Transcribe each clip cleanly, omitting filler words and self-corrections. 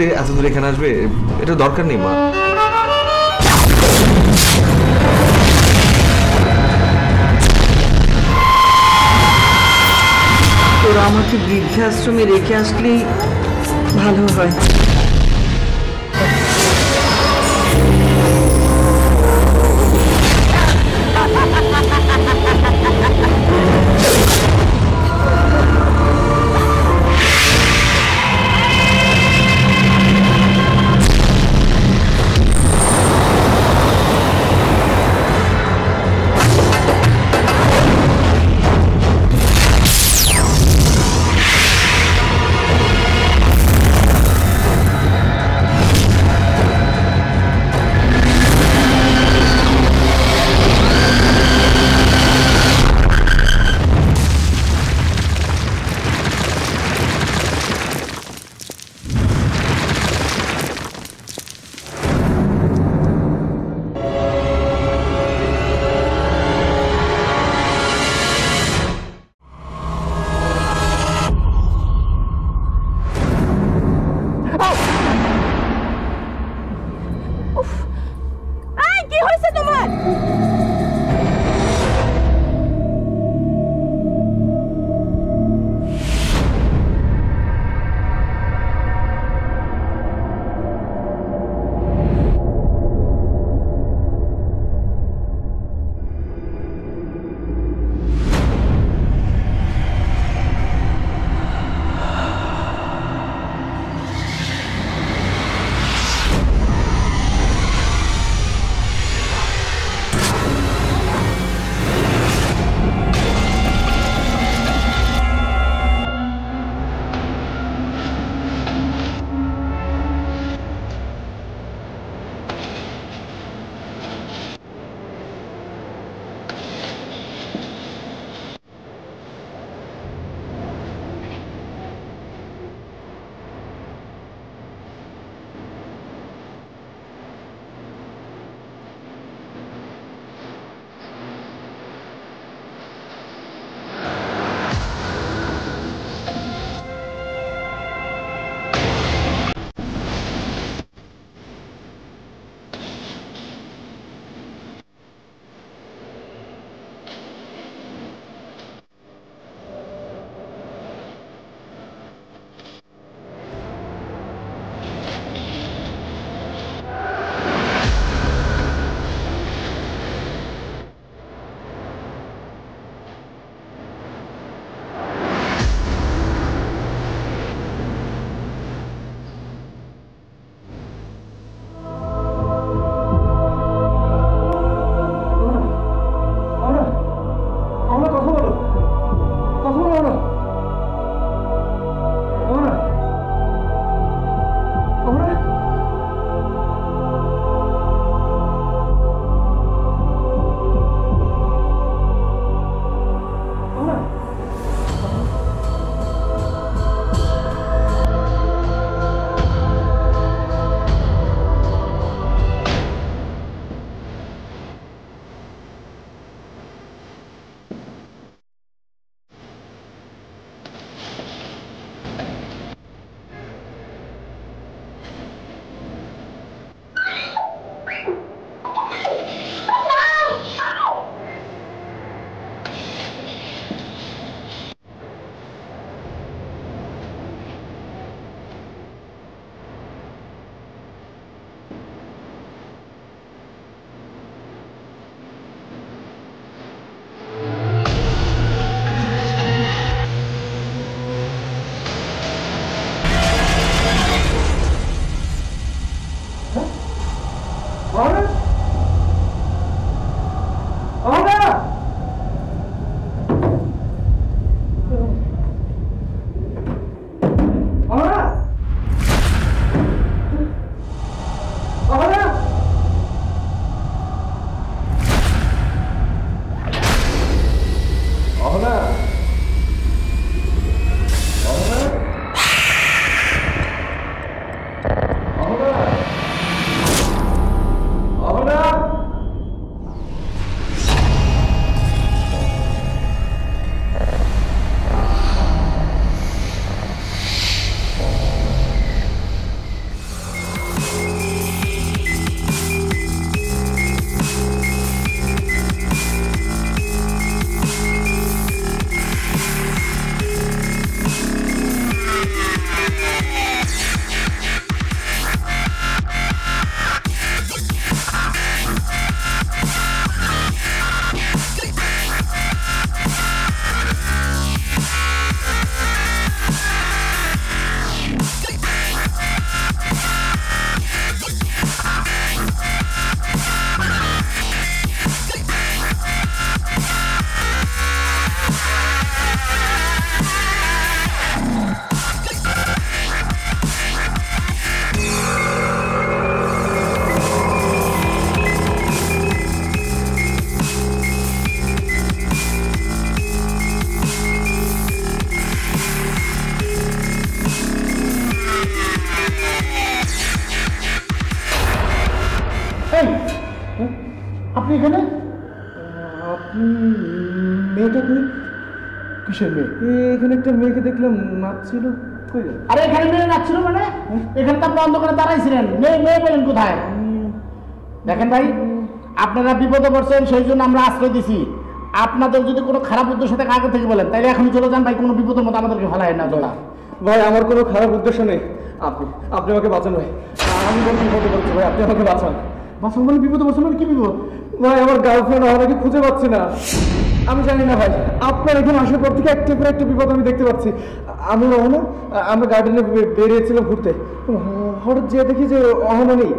করে এত দূর এখানে আসবে? এটা দরকার নেই মা। তোরা আমাকে বৃদ্ধাশ্রমে রেখে আসলেই ভালো হয়। আপনি মেয়েটা কই? কিসের মেয়ে? এখানে একটা মেয়েকে দেখলাম নাচছিল। কই? আরে এখানে মেয়ে নাচছিল মানে? এখানে তো আপনি অন্ধকারে দাঁড়াইছিলেন, মেয়ে মেয়ে পেলেন কোথায়? দেখেন ভাই, আপনারা বিপদে পড়ছেন, সেই জন্য আমরা আশ্রয় দিছি। আপনাদের যদি কোনো খারাপ উদ্দেশ্য থেকে আগে থেকে বলেন তাহলে এখনই চলে যান ভাই, কোনো বিপদের মতো আমাদেরকে ফেলায় না। দাদা ভাই আমার কোনো খারাপ উদ্দেশ্য নেই, আপনি আমাকে বাঁচান ভাই। আমি কোনো বিপদে পড়ছি ভাই, আপনি আমাকে বাঁচান। বাসন বলে বিপদে পড়ছে মানে কি বিপদ? ভাই আমার গার্লফ্রেন্ড আমাকে খুঁজে পাচ্ছি না। আমি জানি না ভাই, আপনার এখানে আসার পর থেকে একটা করে একটা বিপদ আমি দেখতে পাচ্ছি। আমি অহনা, আমরা গার্ডেনে বেরিয়েছিলাম ঘুরতে, হঠাৎ যেয়ে দেখি যে অহনা নেই,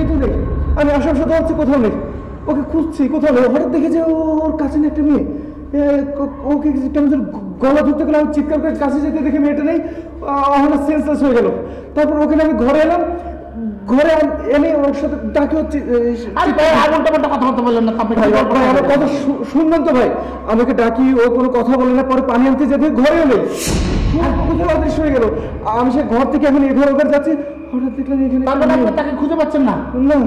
তো নেই। আমি আসার সাথে হচ্ছে কোথাও নেই, ওকে খুঁজছি কোথাও নেই। হঠাৎ দেখি যে ওর কাছে নেই একটা মেয়ে, ওকে কেমন যেন গলা ধরতে গেলে আমি চিৎকার করে কাছে যেতে দেখি মেয়েটা নেই, অহনা সেন্সলেস হয়ে গেল। তারপর ওখানে আমি ঘরে এলাম, ঘরে এনে ওর সাথে ডাকে হচ্ছে। কথা বলতে বললেন না আমার কথা শুনবেন তো ভাই, আমাকে ডাকি, ও কোনো কথা বলে না। পরে পানি আনতে যেতে ঘরেও নেই, অদৃশ্য হয়ে গেল। আমি সে ঘর থেকে এখন এধার ওধার যাচ্ছি, হঠাৎ দেখলাম এখানে। তাকে খুঁজে পাচ্ছেন না? না,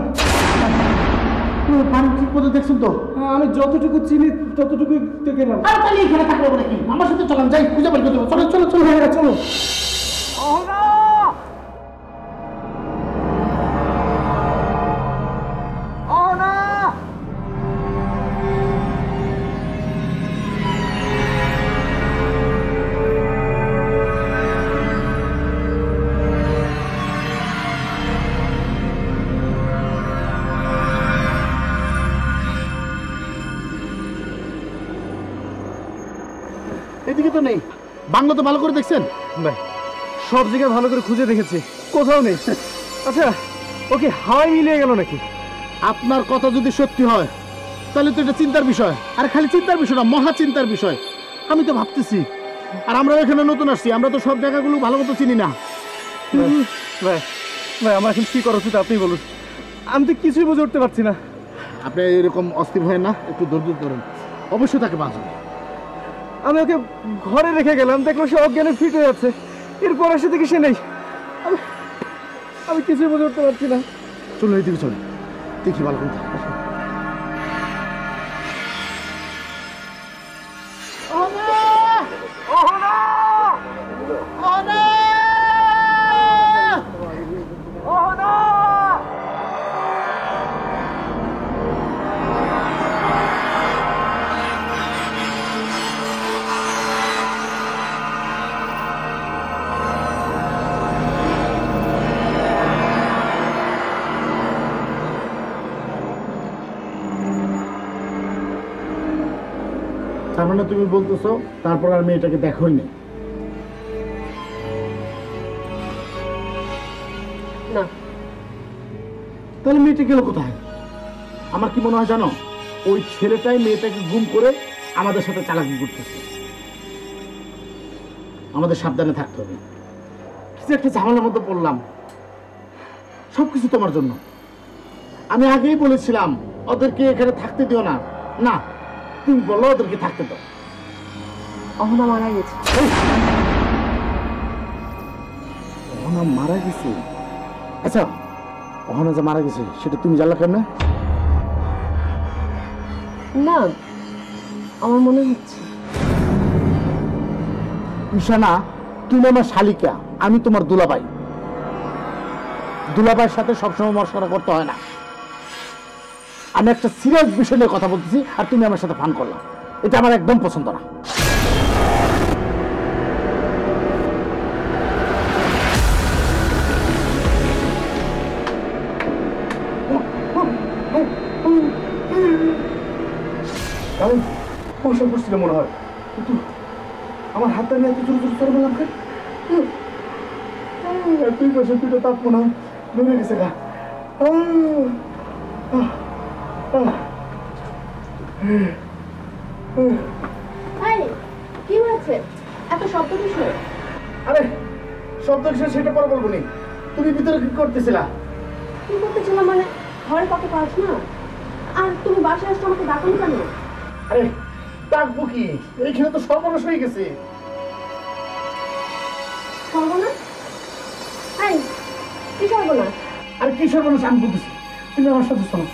পানি ঠিক মতো দেখছেন তো? আমি যতটুকু চিনি ততটুকুই গেলাম। আর তাহলে এখানে থাকবো নাকি? আমার সাথে চলেন, যাই খুঁজে বের করতে। চলো চলো চলো, হ্যাঁ চলো। এদিকে তো নেই। বাংলা তো ভালো করে দেখছেন? ভাই সব জায়গায় ভালো করে খুঁজে দেখেছি, কোথাও নেই। আচ্ছা ওকে হাওয়ায় মিলিয়ে গেল নাকি? আপনার কথা যদি সত্যি হয় তাহলে তো এটা চিন্তার বিষয়। আর খালি চিন্তার বিষয় না, মহা চিন্তার বিষয়। আমি তো ভাবতেছি, আর আমরা এখানে নতুন আসছি, আমরা তো সব জায়গাগুলো ভালো মতো চিনি না। ভাই ভাই আমার এখন কি করা উচিত আপনি বলুন, আমি তো কিছুই বুঝে উঠতে পারছি না। আপনি এরকম অস্থির হয় না, একটু ধৈর্য ধরুন, অবশ্যই তাকে বাঁচান। আমি ওকে ঘরে রেখে গেলাম, দেখলো সে অজ্ঞানে ফিট হয়ে যাচ্ছে, এরপর এসে দেখি সে নেই। আমি কিছুই বুঝে উঠতে পারছি না। চলো এইদিকে চলো, দেখি ভালো করে। তার মানে তুমি বলতেছো তারপর আর মেয়েটাকে দেখোই না? না। তাহলে মেয়েটা গেল কোথায়? আমার কি মনে হয় জানো, ওই ছেলেটাই মেয়েটাকে গুম করে আমাদের সাথে চালাকি করতেছে। আমাদের সাবধানে থাকতে হবে। কিছু একটা ঝামেলার মধ্যে পড়লাম, সবকিছু তোমার জন্য। আমি আগেই বলেছিলাম ওদেরকে এখানে থাকতে দিও না। না, তুমি বলো ওদেরকে থাকতে দাও। অহনা মারা গেছে। অহনা মারা গেছে? আচ্ছা, অহনা যে মারা গেছে সেটা তুমি জানলা কেন? না, আমার মনে হচ্ছে। ঈশানা, তুমি আমার শালিকা, আমি তোমার দুলাভাই। দুলাভাইয়ের সাথে সবসময় মশকরা করতে হয় না। আমি একটা সিরিয়াস বিষয় নিয়ে কথা বলতেছি আর তুমি আমার সাথে ফান করলাম, এটা আমার একদম পছন্দ না। কারণ কৌশল করছিল মনে হয়, কিন্তু আমার হাতটা নিয়ে এত জোর জোর চলে গেলাম কেন? দুই পাশে দুটো তাপ মনে হয় ধরে গেছে গা। কি হয়েছে? এত শব্দ কিসের? আরে শব্দ কিসের সেটা পরে বলবো নি। তুমি ভিতরে কি করতেছিলা? কি করতেছিলাম মানে? ঘরে কত কাজ না, আর তুমি বাসায় আসছো আমাকে ডাকুন কেন? আরে ডাকবো কি, এইখানে তো সর্বনাশ হয়ে গেছে। সর্বনাশ? এই কি সর্বনাশ? আরে কি সর্বনাশ আমি বলতেছি, তুমি আমার সাথে শোনো।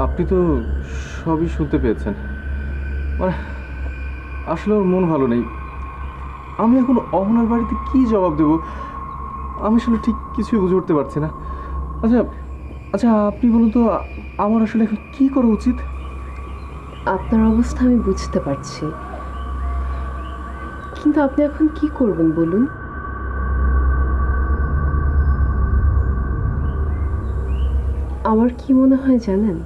আপনি তো সবই শুনতে পেয়েছেন। মানে আসলে ওর মন ভালো নেই। আমি এখন অহনার বাড়িতে কি জবাব দেব আমি আসলে ঠিক কিছুই বুঝে উঠতে পারছি না। আচ্ছা আচ্ছা আপনি বলুন তো আমার আসলে এখন কি করা উচিত? আপনার অবস্থা আমি বুঝতে পারছি, কিন্তু আপনি এখন কি করবেন বলুন? আমার কি মনে হয় জানেন,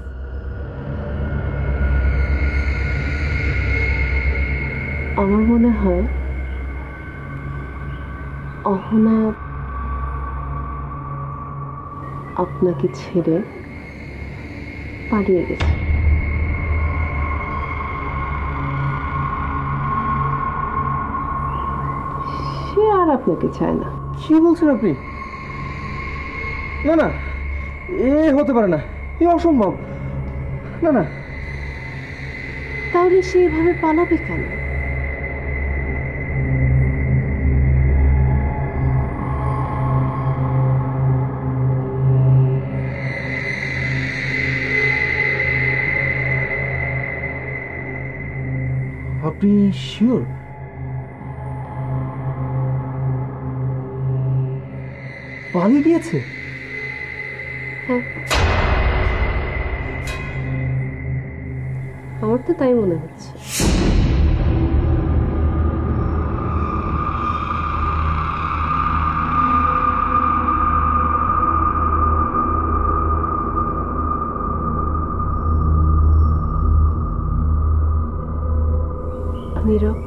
আমার মনে হয় অহনা আপনাকে ছেড়ে পালিয়ে গেছে। সে আর আপনাকে চায় না। কি বলছেন আপনি? না না, এ হতে পারে না, এ অসম্ভব। না না। তাহলে সে এভাবে পালাবে কেন? আপনি শিওর? পালিয়ে গিয়েছে? হ্যাঁ, আমার তো তাই মনে হচ্ছে। নীরব,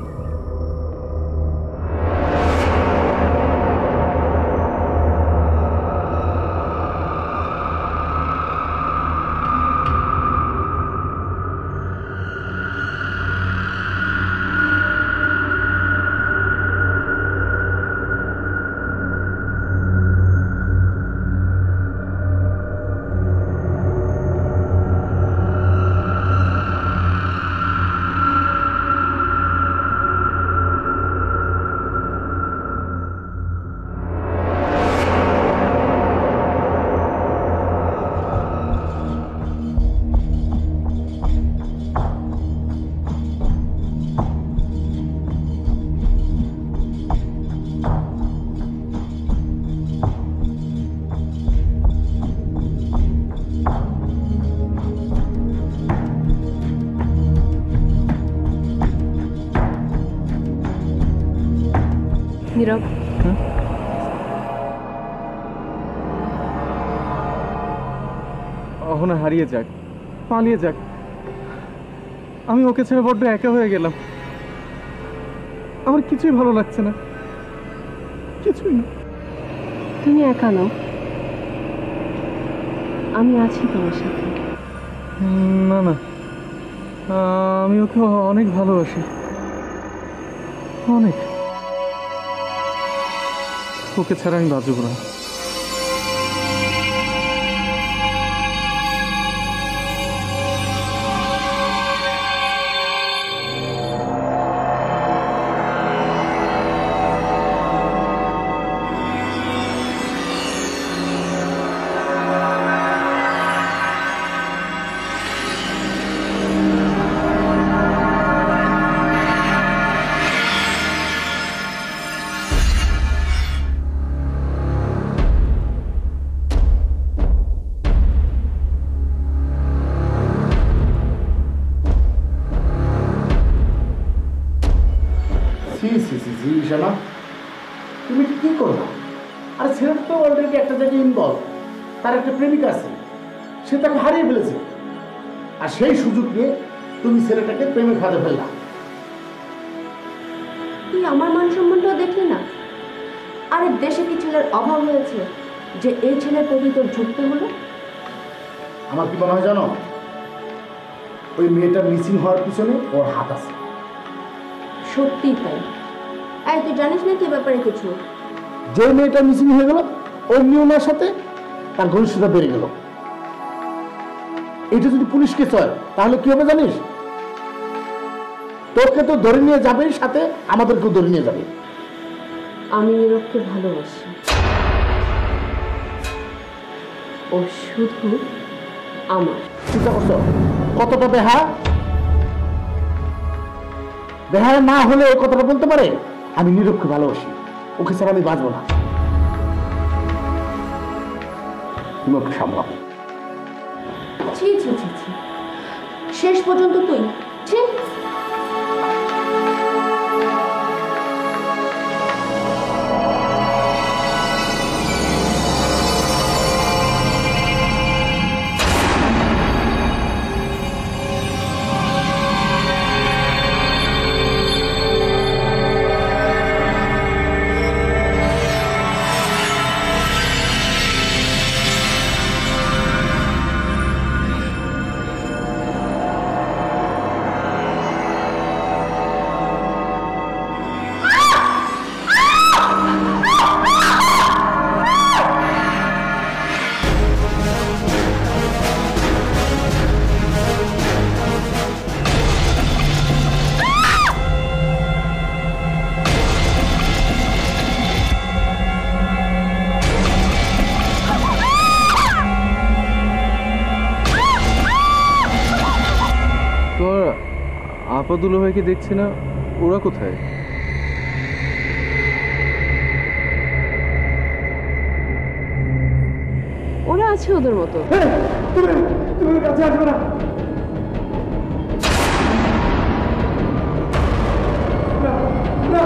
নীরব, অহনা হারিয়ে যাক, পালিয়ে যাক, আমি ওকে ছেড়ে বড্ড একা হয়ে গেলাম। আমার কিছুই ভালো লাগছে না, কিছুই না। তুমি একা নও, আমি আছি তোমার সাথে। না না, আমি ওকে অনেক ভালোবাসি, অনেক। ওকে ছাড়া আমি বাঁচব না। শোনা, তুমি কি করো? আর ছেলেটা তো অলরেডি একটা জায়গায় ইনভলভ, তার একটা প্রেমিকা আছে, সে তাকে হারিয়ে ফেলেছে। আর সেই সুযোগ নিয়ে তুমি ছেলেটাকে প্রেমে খাতে ফেললা। তুই আমার মান সম্মানটাও দেখলি না? আরে দেশে কি ছেলের অভাব হয়েছে যে এই ছেলের প্রতি তোর ঝুঁকতে হলো? আমার কি মনে হয় জানো, ওই মেয়েটা মিসিং হওয়ার পিছনে ওর হাত আছে। সত্যিই তাই। এই তুই জানিস না কি ব্যাপারে কিছু? যে মেয়েটা মিসিং হয়ে গেল অন্য ওনার সাথে তার ঘনিষ্ঠতা বেড়ে গেল। এটা যদি পুলিশকে চয় তাহলে কি হবে জানিস? তোকে তো ধরে নিয়ে যাবে, সাথে আমাদেরকেও ধরে নিয়ে যাবে। আমি নীরবকে ভালোবাসি, ও শুধু আমার। চিন্তা করছো কতটা বেহা? বেহা না হলে এই কথাটা বলতে পারে আমি নীরবকে ভালোবাসি, ওকে ছাড়া আমি বাঁচবো না। তুমি ওকে সামলাও। ছি ছি ছি ছি, শেষ পর্যন্ত তুই ছি। তোমার আপা দুলো ভাইকে দেখছি না, ওরা কোথায়? ওরা আছে ওদের মতো। তুমি তুমি কাছে আসবে না। না, না